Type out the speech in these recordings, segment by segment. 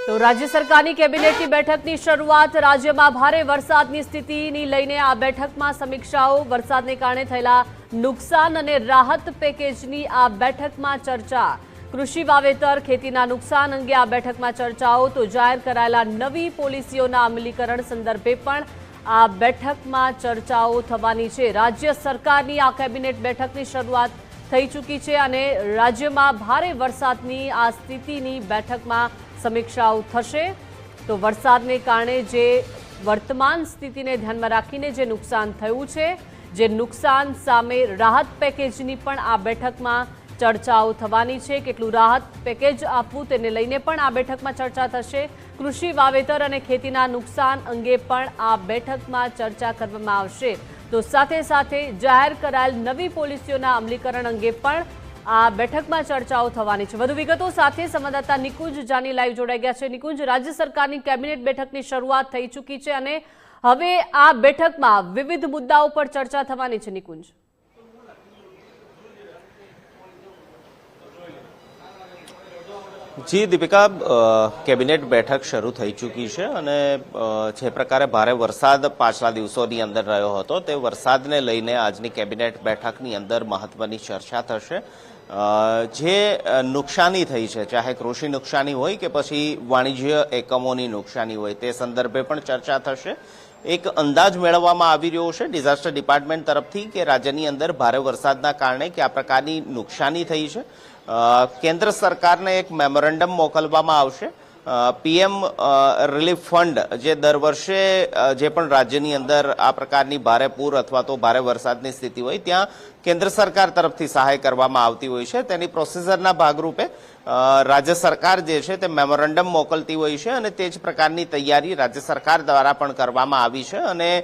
તો રાજ્ય સરકારની કેબિનેટની બેઠકની શરૂઆત રાજ્યમાં ભારે વરસાદની સ્થિતિની લઈને આ બેઠકમાં સમીક્ષાઓ વરસાદને કારણે થયેલા નુકસાન અને રાહત પેકેજની આ બેઠકમાં ચર્ચા કૃષિ વાવેતર ખેતીના નુકસાન અંગે આ બેઠકમાં ચર્ચાઓ તો જાહેર કરાયેલા નવી પોલિસીઓના અમલીકરણ સંદર્ભે પણ આ બેઠકમાં ચર્ચાઓ થવાની છે। રાજ્ય સરકારની આ કેબિનેટ બેઠકની શરૂઆત થઈ ચૂકી છે અને રાજ્યમાં ભારે વરસાદની આ સ્થિતિની બેઠકમાં સમીક્ષાઓ થશે। તો વરસાદને કારણે જે વર્તમાન સ્થિતિને ધ્યાનમાં રાખીને જે નુકસાન થયું છે જે નુકસાન સામે રાહત પેકેજની પણ આ બેઠકમાં ચર્ચાઓ થવાની છે। કેટલું રાહત પેકેજ આપવું તેને લઈને પણ આ બેઠકમાં ચર્ચા થશે। કૃષિ વાવેતર અને ખેતીના નુકસાન અંગે પણ આ બેઠકમાં ચર્ચા કરવામાં આવશે। તો સાથે સાથે જાહેર કરાયેલ નવી પોલિસીઓના અમલીકરણ અંગે પણ આ બેઠકમાં ચર્ચાઓ થવાની છે। વધુ વિગતો સાથે સંવાદદાતા નિકુંજ જાની લાઈવ જોડાઈ ગયા છે। નિકુંજ, રાજ્ય સરકારની કેબિનેટ બેઠકની શરૂઆત થઈ ચૂકી છે અને હવે આ બેઠકમાં વિવિધ મુદ્દાઓ પર ચર્ચા થવાની છે। નિકુંજ, જી દીપિકા, કેબિનેટ બેઠક શરૂ થઈ ચૂકી છે અને જે પ્રકારે ભારે વરસાદ પાછલા દિવસોની અંદર રહ્યો હતો તે વરસાદને લઈને આજની કેબિનેટ બેઠકની અંદર મહત્વની ચર્ચા થશે। જે નુકસાની થઈ છે, ચાહે કૃષિ નુકસાની હોય કે પછી વાણિજ્ય એકમોની નુકસાની હોય, તે સંદર્ભે પણ ચર્ચા થશે। એક અંદાજ મેળવવામાં આવી રહ્યો છે ડિઝાસ્ટર ડિપાર્ટમેન્ટ તરફથી કે રાજ્યની અંદર ભારે વરસાદના કારણે કયા પ્રકારની નુકસાની થઈ છે। કેન્દ્ર સરકારને એક મેમોરેન્ડમ મોકલવામાં આવશે। પીએમ રિલીફ ફંડ જે દર વર્ષે જે પણ રાજ્યની અંદર આ પ્રકારની ભારે પૂર અથવા તો ભારે વરસાદની સ્થિતિ હોય ત્યાં કેન્દ્ર સરકાર તરફથી સહાય કરવામાં આવતી હોય છે, તેની પ્રોસીજરના ભાગરૂપે રાજ્ય સરકાર જે છે તે મેમોરેન્ડમ મોકલતી હોય છે અને તે જ પ્રકારની તૈયારી રાજ્ય સરકાર દ્વારા પણ કરવામાં આવી છે અને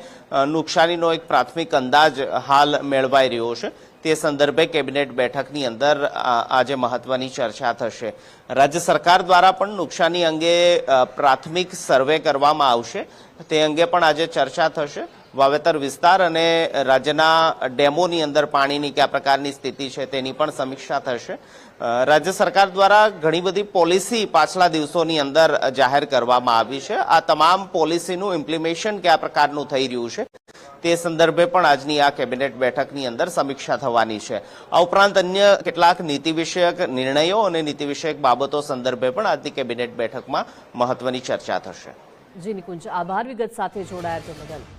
નુકસાનીનો એક પ્રાથમિક અંદાજ હાલ મેળવાઈ રહ્યો છે। તે સંદર્ભે કેબિનેટ બેઠકની અંદર આજે મહત્વની ચર્ચા થશે। રાજ્ય સરકાર દ્વારા પણ નુકસાની અંગે પ્રાથમિક સર્વે કરવામાં આવશે, તે અંગે પણ આજે ચર્ચા થશે। વાવેતર વિસ્તાર અને રાજ્યના ડેમોની અંદર પાણીની કયા પ્રકારની સ્થિતિ છે તેની પણ સમીક્ષા થશે। રાજ્ય સરકાર દ્વારા ઘણી બધી પોલિસી પાછલા દિવસોની અંદર જાહેર કરવામાં આવી છે। આ તમામ પોલિસીનું ઇમ્પ્લિમેશન કયા પ્રકારનું થઈ રહ્યું છે તે સંદર્ભે પણ આજની આ કેબિનેટ બેઠકની અંદર સમીક્ષા થવાની છે। આ ઉપરાંત અન્ય કેટલાક નીતિ વિષયક નિર્ણયો અને નીતિ વિષયક બાબતો સંદર્ભે પણ આજની કેબિનેટ બેઠકમાં મહત્વની ચર્ચા થશે। જી નિકુંજ, આભાર વિગત સાથે જોડાયા તે બદલ।